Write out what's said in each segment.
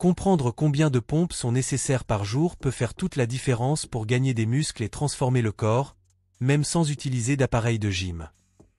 Comprendre combien de pompes sont nécessaires par jour peut faire toute la différence pour gagner des muscles et transformer le corps, même sans utiliser d'appareil de gym.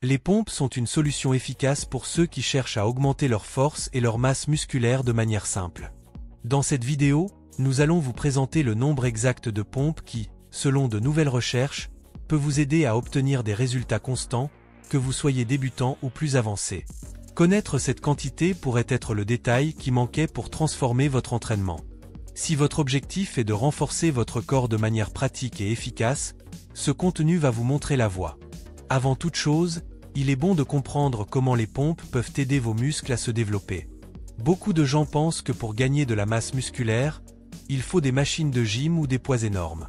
Les pompes sont une solution efficace pour ceux qui cherchent à augmenter leur force et leur masse musculaire de manière simple. Dans cette vidéo, nous allons vous présenter le nombre exact de pompes qui, selon de nouvelles recherches, peut vous aider à obtenir des résultats constants, que vous soyez débutant ou plus avancé. Connaître cette quantité pourrait être le détail qui manquait pour transformer votre entraînement. Si votre objectif est de renforcer votre corps de manière pratique et efficace, ce contenu va vous montrer la voie. Avant toute chose, il est bon de comprendre comment les pompes peuvent aider vos muscles à se développer. Beaucoup de gens pensent que pour gagner de la masse musculaire, il faut des machines de gym ou des poids énormes.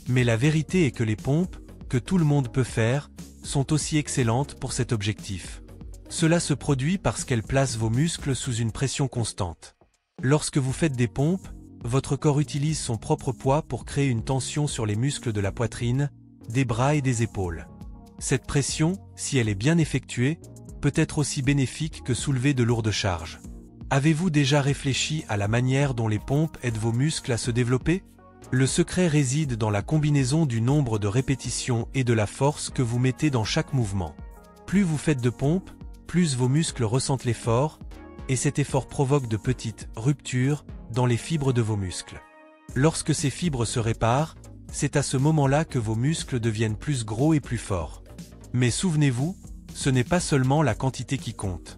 Mais la vérité est que les pompes, que tout le monde peut faire, sont aussi excellentes pour cet objectif. Cela se produit parce qu'elles placent vos muscles sous une pression constante. Lorsque vous faites des pompes, votre corps utilise son propre poids pour créer une tension sur les muscles de la poitrine, des bras et des épaules. Cette pression, si elle est bien effectuée, peut être aussi bénéfique que soulever de lourdes charges. Avez-vous déjà réfléchi à la manière dont les pompes aident vos muscles à se développer? Le secret réside dans la combinaison du nombre de répétitions et de la force que vous mettez dans chaque mouvement. Plus vous faites de pompes, plus vos muscles ressentent l'effort, et cet effort provoque de petites ruptures dans les fibres de vos muscles. Lorsque ces fibres se réparent, c'est à ce moment-là que vos muscles deviennent plus gros et plus forts. Mais souvenez-vous, ce n'est pas seulement la quantité qui compte.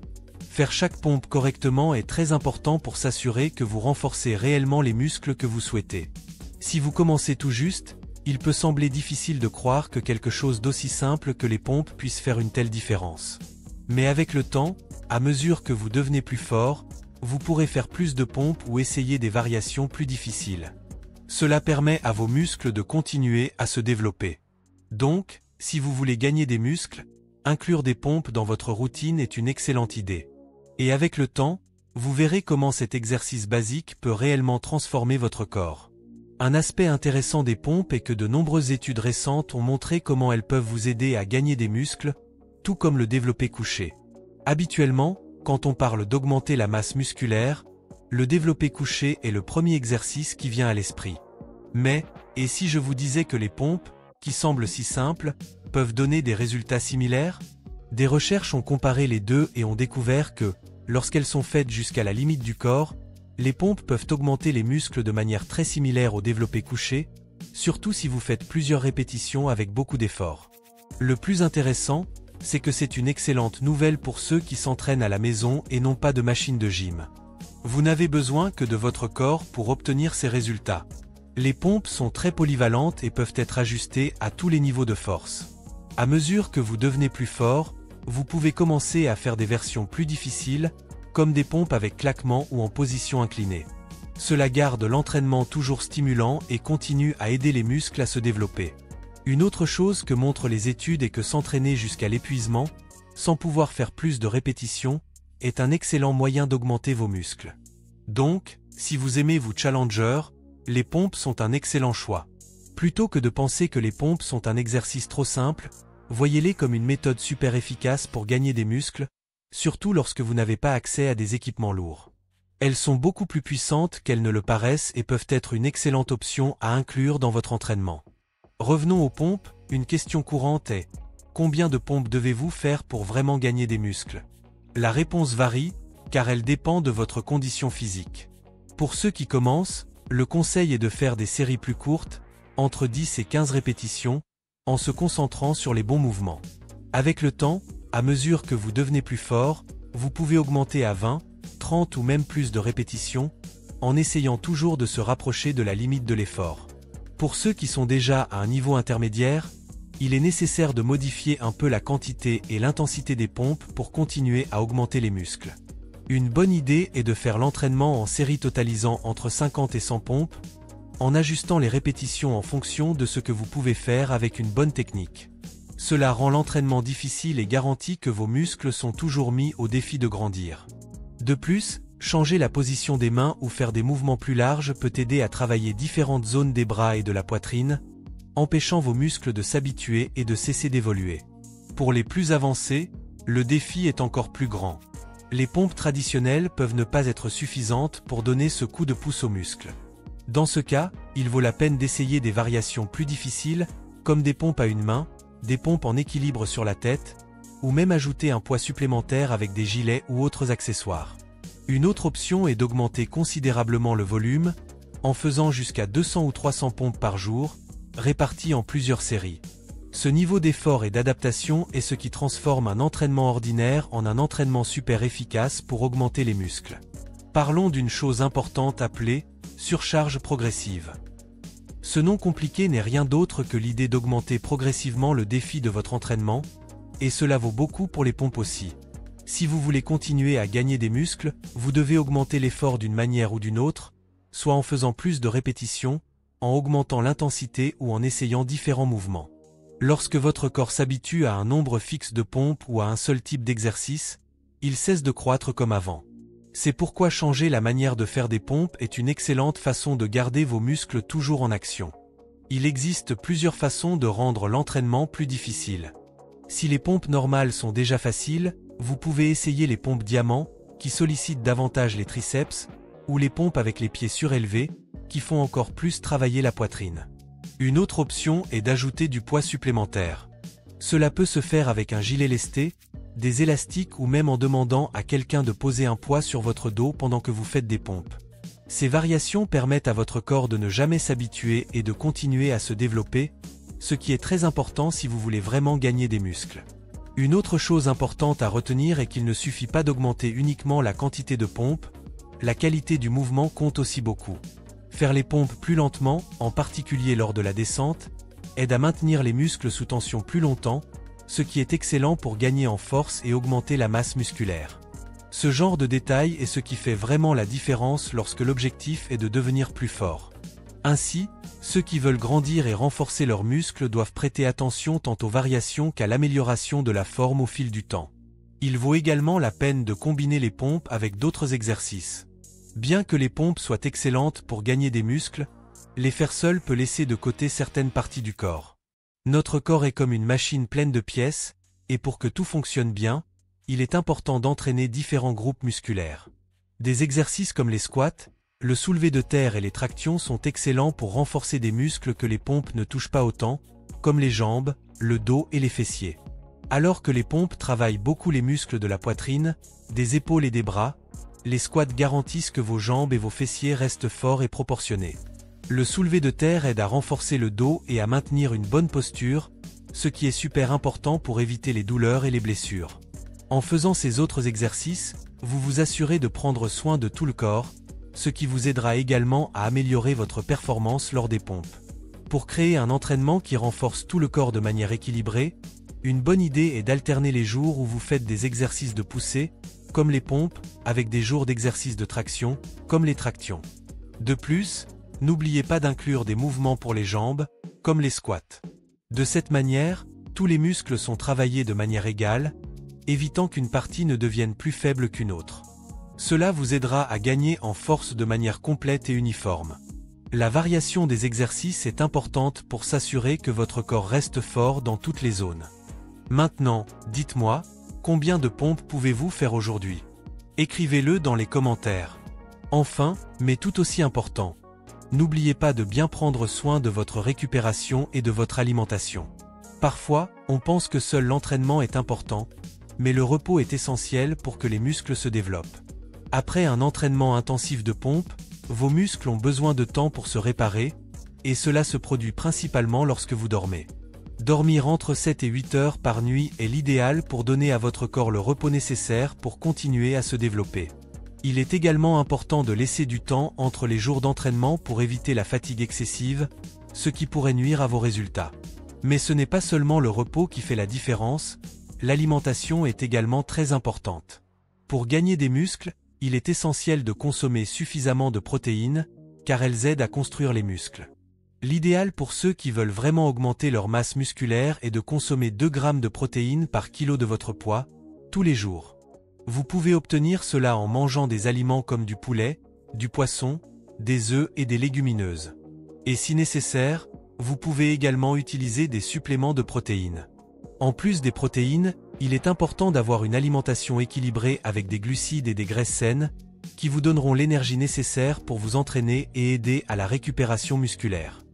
Faire chaque pompe correctement est très important pour s'assurer que vous renforcez réellement les muscles que vous souhaitez. Si vous commencez tout juste, il peut sembler difficile de croire que quelque chose d'aussi simple que les pompes puisse faire une telle différence. Mais avec le temps, à mesure que vous devenez plus fort, vous pourrez faire plus de pompes ou essayer des variations plus difficiles. Cela permet à vos muscles de continuer à se développer. Donc, si vous voulez gagner des muscles, inclure des pompes dans votre routine est une excellente idée. Et avec le temps, vous verrez comment cet exercice basique peut réellement transformer votre corps. Un aspect intéressant des pompes est que de nombreuses études récentes ont montré comment elles peuvent vous aider à gagner des muscles, tout comme le développé couché. Habituellement, quand on parle d'augmenter la masse musculaire, le développé couché est le premier exercice qui vient à l'esprit. Mais, et si je vous disais que les pompes, qui semblent si simples, peuvent donner des résultats similaires? Des recherches ont comparé les deux et ont découvert que, lorsqu'elles sont faites jusqu'à la limite du corps, les pompes peuvent augmenter les muscles de manière très similaire au développé couché, surtout si vous faites plusieurs répétitions avec beaucoup d'efforts. Le plus intéressant, c'est que c'est une excellente nouvelle pour ceux qui s'entraînent à la maison et n'ont pas de machine de gym. Vous n'avez besoin que de votre corps pour obtenir ces résultats. Les pompes sont très polyvalentes et peuvent être ajustées à tous les niveaux de force. À mesure que vous devenez plus fort, vous pouvez commencer à faire des versions plus difficiles, comme des pompes avec claquement ou en position inclinée. Cela garde l'entraînement toujours stimulant et continue à aider les muscles à se développer. Une autre chose que montrent les études est que s'entraîner jusqu'à l'épuisement, sans pouvoir faire plus de répétitions, est un excellent moyen d'augmenter vos muscles. Donc, si vous aimez vous challenger, les pompes sont un excellent choix. Plutôt que de penser que les pompes sont un exercice trop simple, voyez-les comme une méthode super efficace pour gagner des muscles, surtout lorsque vous n'avez pas accès à des équipements lourds. Elles sont beaucoup plus puissantes qu'elles ne le paraissent et peuvent être une excellente option à inclure dans votre entraînement. Revenons aux pompes, une question courante est « Combien de pompes devez-vous faire pour vraiment gagner des muscles ?» La réponse varie, car elle dépend de votre condition physique. Pour ceux qui commencent, le conseil est de faire des séries plus courtes, entre 10 et 15 répétitions, en se concentrant sur les bons mouvements. Avec le temps, à mesure que vous devenez plus fort, vous pouvez augmenter à 20, 30 ou même plus de répétitions, en essayant toujours de se rapprocher de la limite de l'effort. Pour ceux qui sont déjà à un niveau intermédiaire, il est nécessaire de modifier un peu la quantité et l'intensité des pompes pour continuer à augmenter les muscles. Une bonne idée est de faire l'entraînement en série totalisant entre 50 et 100 pompes, en ajustant les répétitions en fonction de ce que vous pouvez faire avec une bonne technique. Cela rend l'entraînement difficile et garantit que vos muscles sont toujours mis au défi de grandir. De plus, changer la position des mains ou faire des mouvements plus larges peut aider à travailler différentes zones des bras et de la poitrine, empêchant vos muscles de s'habituer et de cesser d'évoluer. Pour les plus avancés, le défi est encore plus grand. Les pompes traditionnelles peuvent ne pas être suffisantes pour donner ce coup de pouce aux muscles. Dans ce cas, il vaut la peine d'essayer des variations plus difficiles, comme des pompes à une main, des pompes en équilibre sur la tête, ou même ajouter un poids supplémentaire avec des gilets ou autres accessoires. Une autre option est d'augmenter considérablement le volume, en faisant jusqu'à 200 ou 300 pompes par jour, réparties en plusieurs séries. Ce niveau d'effort et d'adaptation est ce qui transforme un entraînement ordinaire en un entraînement super efficace pour augmenter les muscles. Parlons d'une chose importante appelée surcharge progressive. Ce nom compliqué n'est rien d'autre que l'idée d'augmenter progressivement le défi de votre entraînement, et cela vaut beaucoup pour les pompes aussi. Si vous voulez continuer à gagner des muscles, vous devez augmenter l'effort d'une manière ou d'une autre, soit en faisant plus de répétitions, en augmentant l'intensité ou en essayant différents mouvements. Lorsque votre corps s'habitue à un nombre fixe de pompes ou à un seul type d'exercice, il cesse de croître comme avant. C'est pourquoi changer la manière de faire des pompes est une excellente façon de garder vos muscles toujours en action. Il existe plusieurs façons de rendre l'entraînement plus difficile. Si les pompes normales sont déjà faciles, vous pouvez essayer les pompes diamants, qui sollicitent davantage les triceps, ou les pompes avec les pieds surélevés, qui font encore plus travailler la poitrine. Une autre option est d'ajouter du poids supplémentaire. Cela peut se faire avec un gilet lesté, des élastiques ou même en demandant à quelqu'un de poser un poids sur votre dos pendant que vous faites des pompes. Ces variations permettent à votre corps de ne jamais s'habituer et de continuer à se développer, ce qui est très important si vous voulez vraiment gagner des muscles. Une autre chose importante à retenir est qu'il ne suffit pas d'augmenter uniquement la quantité de pompes, la qualité du mouvement compte aussi beaucoup. Faire les pompes plus lentement, en particulier lors de la descente, aide à maintenir les muscles sous tension plus longtemps, ce qui est excellent pour gagner en force et augmenter la masse musculaire. Ce genre de détail est ce qui fait vraiment la différence lorsque l'objectif est de devenir plus fort. Ainsi, ceux qui veulent grandir et renforcer leurs muscles doivent prêter attention tant aux variations qu'à l'amélioration de la forme au fil du temps. Il vaut également la peine de combiner les pompes avec d'autres exercices. Bien que les pompes soient excellentes pour gagner des muscles, les faire seules peut laisser de côté certaines parties du corps. Notre corps est comme une machine pleine de pièces, et pour que tout fonctionne bien, il est important d'entraîner différents groupes musculaires. Des exercices comme les squats, le soulevé de terre et les tractions sont excellents pour renforcer des muscles que les pompes ne touchent pas autant, comme les jambes, le dos et les fessiers. Alors que les pompes travaillent beaucoup les muscles de la poitrine, des épaules et des bras, les squats garantissent que vos jambes et vos fessiers restent forts et proportionnés. Le soulevé de terre aide à renforcer le dos et à maintenir une bonne posture, ce qui est super important pour éviter les douleurs et les blessures. En faisant ces autres exercices, vous vous assurez de prendre soin de tout le corps, ce qui vous aidera également à améliorer votre performance lors des pompes. Pour créer un entraînement qui renforce tout le corps de manière équilibrée, une bonne idée est d'alterner les jours où vous faites des exercices de poussée, comme les pompes, avec des jours d'exercice de traction, comme les tractions. De plus, n'oubliez pas d'inclure des mouvements pour les jambes, comme les squats. De cette manière, tous les muscles sont travaillés de manière égale, évitant qu'une partie ne devienne plus faible qu'une autre. Cela vous aidera à gagner en force de manière complète et uniforme. La variation des exercices est importante pour s'assurer que votre corps reste fort dans toutes les zones. Maintenant, dites-moi, combien de pompes pouvez-vous faire aujourd'hui? Écrivez-le dans les commentaires. Enfin, mais tout aussi important, n'oubliez pas de bien prendre soin de votre récupération et de votre alimentation. Parfois, on pense que seul l'entraînement est important, mais le repos est essentiel pour que les muscles se développent. Après un entraînement intensif de pompe, vos muscles ont besoin de temps pour se réparer, et cela se produit principalement lorsque vous dormez. Dormir entre 7 et 8 heures par nuit est l'idéal pour donner à votre corps le repos nécessaire pour continuer à se développer. Il est également important de laisser du temps entre les jours d'entraînement pour éviter la fatigue excessive, ce qui pourrait nuire à vos résultats. Mais ce n'est pas seulement le repos qui fait la différence, l'alimentation est également très importante. Pour gagner des muscles, il est essentiel de consommer suffisamment de protéines, car elles aident à construire les muscles. L'idéal pour ceux qui veulent vraiment augmenter leur masse musculaire est de consommer 2 grammes de protéines par kilo de votre poids, tous les jours. Vous pouvez obtenir cela en mangeant des aliments comme du poulet, du poisson, des œufs et des légumineuses. Et si nécessaire, vous pouvez également utiliser des suppléments de protéines. En plus des protéines, Il est important d'avoir une alimentation équilibrée avec des glucides et des graisses saines, qui vous donneront l'énergie nécessaire pour vous entraîner et aider à la récupération musculaire.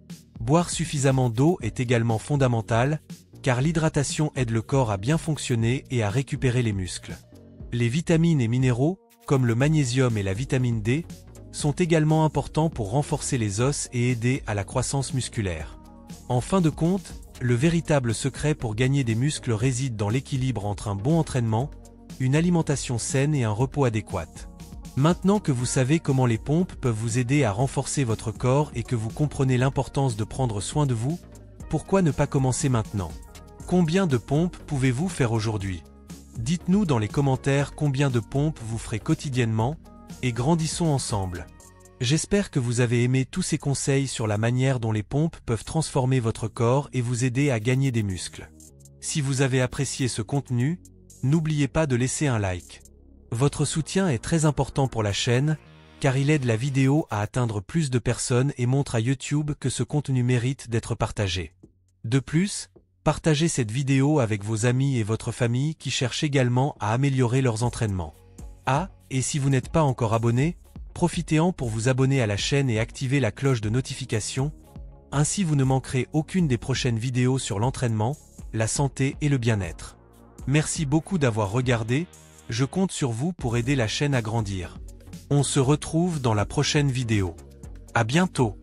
Boire suffisamment d'eau est également fondamental, car l'hydratation aide le corps à bien fonctionner et à récupérer les muscles. Les vitamines et minéraux, comme le magnésium et la vitamine D, sont également importants pour renforcer les os et aider à la croissance musculaire. En fin de compte, le véritable secret pour gagner des muscles réside dans l'équilibre entre un bon entraînement, une alimentation saine et un repos adéquat. Maintenant que vous savez comment les pompes peuvent vous aider à renforcer votre corps et que vous comprenez l'importance de prendre soin de vous, pourquoi ne pas commencer maintenant? Combien de pompes pouvez-vous faire aujourd'hui? Dites-nous dans les commentaires combien de pompes vous ferez quotidiennement, et grandissons ensemble. J'espère que vous avez aimé tous ces conseils sur la manière dont les pompes peuvent transformer votre corps et vous aider à gagner des muscles. Si vous avez apprécié ce contenu, n'oubliez pas de laisser un like. Votre soutien est très important pour la chaîne, car il aide la vidéo à atteindre plus de personnes et montre à YouTube que ce contenu mérite d'être partagé. De plus, partagez cette vidéo avec vos amis et votre famille qui cherchent également à améliorer leurs entraînements. Ah, et si vous n'êtes pas encore abonné, profitez-en pour vous abonner à la chaîne et activer la cloche de notification, ainsi vous ne manquerez aucune des prochaines vidéos sur l'entraînement, la santé et le bien-être. Merci beaucoup d'avoir regardé, je compte sur vous pour aider la chaîne à grandir. On se retrouve dans la prochaine vidéo. À bientôt.